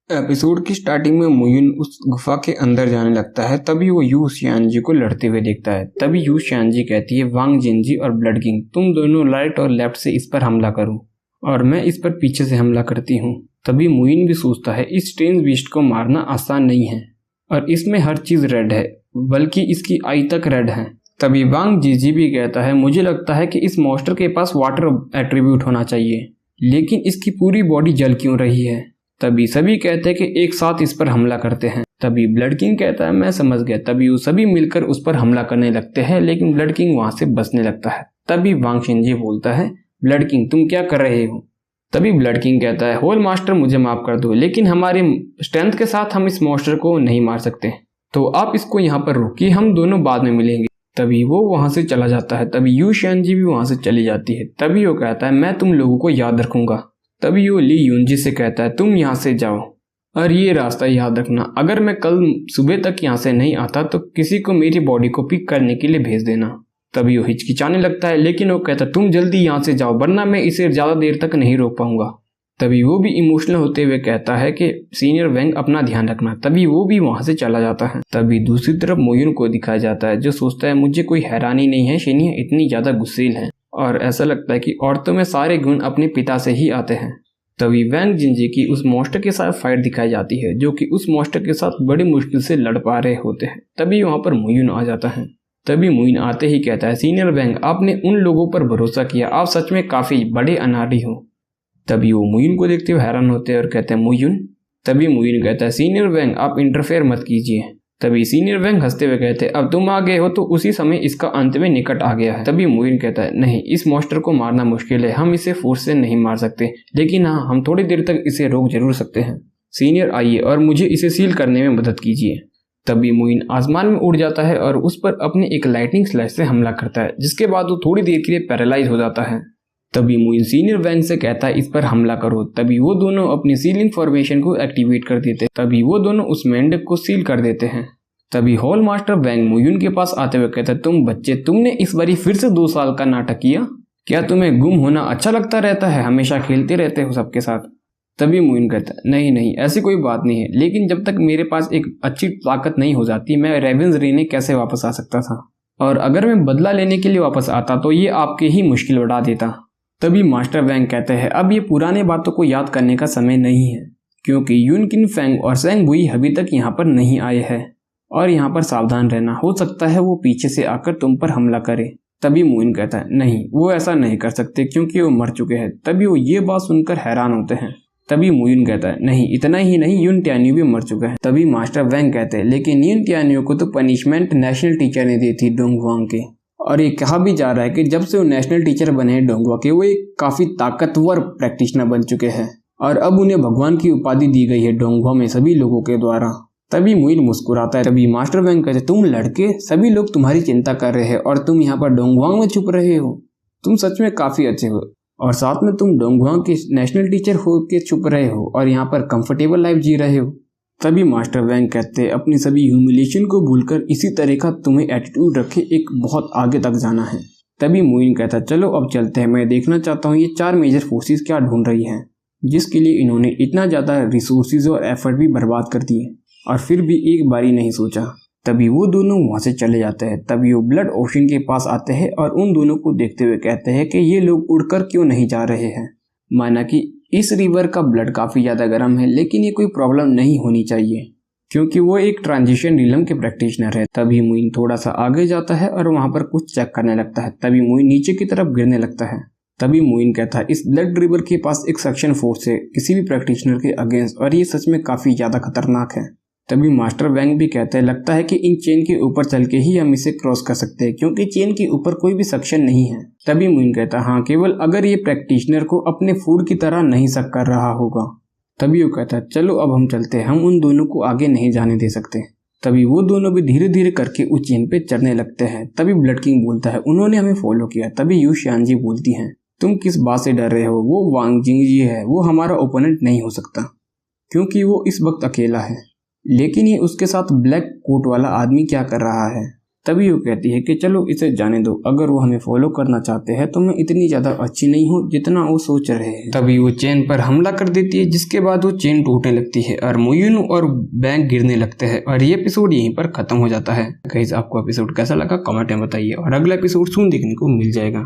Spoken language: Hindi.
एपिसोड की स्टार्टिंग में मुयुन उस गुफा के अंदर जाने लगता है। तभी वो यू शियानजी को लड़ते हुए देखता है। तभी यू शियानजी कहती है, वांग जिनजी और ब्लड किंग, तुम दोनों राइट और लेफ्ट से इस पर हमला करो और मैं इस पर पीछे से हमला करती हूँ। तभी मुयुन भी सोचता है, इस स्ट्रेंज बीस्ट को मारना आसान नहीं है और इसमें हर चीज रेड है, बल्कि इसकी आई तक रेड है। तभी वांग जीजी भी कहता है, मुझे लगता है कि इस मॉन्स्टर के पास वाटर एट्रीब्यूट होना चाहिए, लेकिन इसकी पूरी बॉडी जल क्यों रही है। तभी सभी कहते हैं कि एक साथ इस पर हमला करते हैं। तभी ब्लड किंग कहता है, मैं समझ गया। तभी वो सभी मिलकर उस पर हमला करने लगते हैं, लेकिन ब्लड किंग वहां से बचने लगता है। तभी वांग शिनजी बोलता है, ब्लड किंग तुम क्या कर रहे हो। तभी ब्लड किंग कहता है, होल मास्टर मुझे माफ कर दो, लेकिन हमारी स्ट्रेंथ के साथ हम इस मॉन्स्टर को नहीं मार सकते, तो आप इसको यहाँ पर रोकिए, हम दोनों बाद में मिलेंगे। तभी वो वहां से चला जाता है। तभी यू शियानजी भी वहां से चली जाती है। तभी वो कहता है, मैं तुम लोगों को याद रखूंगा। तभी वो ली यूनजी से कहता है, तुम यहाँ से जाओ और ये रास्ता याद रखना, अगर मैं कल सुबह तक यहाँ से नहीं आता तो किसी को मेरी बॉडी को पिक करने के लिए भेज देना। तभी वो हिचकिचाने लगता है, लेकिन वो कहता है, तुम जल्दी यहाँ से जाओ वरना मैं इसे ज्यादा देर तक नहीं रोक पाऊंगा। तभी वो भी इमोशनल होते हुए कहता है कि सीनियर वैंग अपना ध्यान रखना। तभी वो भी वहां से चला जाता है। तभी दूसरी तरफ मुयुन को दिखाया जाता है, जो सोचता है, मुझे कोई हैरानी नहीं है, शिनिया इतनी ज्यादा गुस्सेल है और ऐसा लगता है कि औरतों में सारे गुण अपने पिता से ही आते हैं। तभी वैंग जिनजी की उस मॉन्स्टर के साथ फाइट दिखाई जाती है, जो कि उस मॉन्स्टर के साथ बड़ी मुश्किल से लड़ पा रहे होते हैं। तभी वहां पर मुयुन आ जाता है। तभी मुयुन आते ही कहता है, सीनियर वैंग आपने उन लोगों पर भरोसा किया, आप सच में काफी बड़े अनाड़ी हो। तभी वो मुयुन को देखते हुए हैरान होते हैं और कहते हैं, मुयुन। तभी मुयुन कहता है, सीनियर वैंग आप इंटरफेयर मत कीजिए। तभी सीनियर वैंग हंसते हुए कहते हैं, अब तुम आ गए हो तो उसी समय इसका अंत में निकट आ गया है। तभी मुयुन कहता है, नहीं, इस मॉन्स्टर को मारना मुश्किल है, हम इसे फोर्स से नहीं मार सकते, लेकिन हाँ, हम थोड़ी देर तक इसे रोक जरूर सकते हैं। सीनियर आइए और मुझे इसे सील करने में मदद कीजिए। तभी मुयुन आसमान में उड़ जाता है और उस पर अपने एक लाइटनिंग स्लैश से हमला करता है, जिसके बाद वो थोड़ी देर के लिए पैरालाइज हो जाता है। तभी मुयुन सीनियर वैंग से कहता है, इस पर हमला करो। तभी वो दोनों अपनी सीलिंग फॉर्मेशन को एक्टिवेट कर देते हैं। तभी वो दोनों उस मेंढक को सील कर देते हैं। तभी होल मास्टर वैंग मुयुन के पास आते हुए कहता है, तुम बच्चे, तुमने इस बारी फिर से 2 साल का नाटक किया, क्या तुम्हें गुम होना अच्छा लगता रहता है, हमेशा खेलते रहते हो सबके साथ। तभी मुयुन कहता है, नहीं नहीं, ऐसी कोई बात नहीं है, लेकिन जब तक मेरे पास एक अच्छी ताकत नहीं हो जाती, मैं रेवेंस रहने कैसे वापस आ सकता था, और अगर मैं बदला लेने के लिए वापस आता तो ये आपके ही मुश्किल बढ़ा देता। तभी मास्टर वैंग कहते हैं, अब ये पुराने बातों को याद करने का समय नहीं है, क्योंकि युनकिन फैंग और सेंग बुई अभी तक यहाँ पर नहीं आए हैं और यहाँ पर सावधान रहना, हो सकता है वो पीछे से आकर तुम पर हमला करे। तभी मुयुन कहता है, नहीं, वो ऐसा नहीं कर सकते क्योंकि वो मर चुके हैं। तभी वो ये बात सुनकर हैरान होते हैं। तभी मुयुन कहता है, नहीं, इतना ही नहीं, युन टियान्यू भी मर चुका है। तभी मास्टर वैंग कहते हैं, लेकिन युन टियान्यू को तो पनिशमेंट नेशनल टीचर ने दी थी डोंगवांग के, और ये कहा भी जा रहा है कि जब से वो नेशनल टीचर बने हैं डोंगवा के, वो एक काफी ताकतवर प्रैक्टिशनर बन चुके हैं और अब उन्हें भगवान की उपाधि दी गई है डोंगवा में सभी लोगों के द्वारा। तभी मुयुन मुस्कुराता है। तभी मास्टर वैंग कहते, तुम लड़के, सभी लोग तुम्हारी चिंता कर रहे हैं और तुम यहाँ पर डोंगवांग में छुप रहे हो, तुम सच में काफी अच्छे हो, और साथ में तुम डोंगवांग के नेशनल टीचर हो के छुप रहे हो और यहाँ पर कंफर्टेबल लाइफ जी रहे हो। तभी मास्टर वैंग कहते हैं, अपनी सभी ह्यूमिलेशन को भूलकर इसी तरह का तुम्हें एटीट्यूड रखे एक बहुत आगे तक जाना है। तभी मुयुन कहता, चलो अब चलते हैं, मैं देखना चाहता हूँ ये 4 मेजर फोर्सेस क्या ढूंढ रही हैं, जिसके लिए इन्होंने इतना ज्यादा रिसोर्सेज और एफर्ट भी बर्बाद कर दिए और फिर भी एक बारी नहीं सोचा। तभी वो दोनों वहां से चले जाते हैं। तभी वो ब्लड ओशन के पास आते हैं और उन दोनों को देखते हुए कहते हैं कि ये लोग उड़कर क्यों नहीं जा रहे हैं, माना कि इस रिवर का ब्लड काफी ज्यादा गर्म है, लेकिन ये कोई प्रॉब्लम नहीं होनी चाहिए क्योंकि वो एक ट्रांजिशन रिलम के प्रैक्टिशनर है। तभी मुयुन थोड़ा सा आगे जाता है और वहां पर कुछ चेक करने लगता है। तभी मुयुन नीचे की तरफ गिरने लगता है। तभी मुयुन कहता है, इस ब्लड रिवर के पास एक सक्शन फोर्स है किसी भी प्रैक्टिशनर के अगेंस्ट, और ये सच में काफी ज्यादा खतरनाक है। तभी मास्टर वैंग भी कहते हैं, लगता है कि इन चेन के ऊपर चल के ही हम इसे क्रॉस कर सकते हैं क्योंकि चेन के ऊपर कोई भी सक्शन नहीं है। तभी मुयुन कहता है, हाँ, केवल अगर ये प्रैक्टिशनर को अपने फूड की तरह नहीं सक कर रहा होगा। तभी वो कहता है, चलो अब हम चलते हैं, हम उन दोनों को आगे नहीं जाने दे सकते। तभी वो दोनों भी धीरे धीरे करके उस चेन पे चढ़ने लगते हैं। तभी ब्लड किंग बोलता है, उन्होंने हमें फॉलो किया। तभी यू शियानजी बोलती है, तुम किस बात से डर रहे हो, वो वांग जिंगजी है, वो हमारा ओपोनेंट नहीं हो सकता क्योंकि वो इस वक्त अकेला है। लेकिन ये उसके साथ ब्लैक कोट वाला आदमी क्या कर रहा है। तभी वो कहती है कि चलो इसे जाने दो, अगर वो हमें फॉलो करना चाहते हैं तो मैं इतनी ज्यादा अच्छी नहीं हूँ जितना वो सोच रहे हैं। तभी वो चेन पर हमला कर देती है, जिसके बाद वो चेन टूटने लगती है और मुयुन और बैंक गिरने लगते हैं और ये एपिसोड यहीं पर खत्म हो जाता है। गाइस, आपको एपिसोड कैसा लगा कमेंट में बताइए और अगला एपिसोड सून देखने को मिल जाएगा।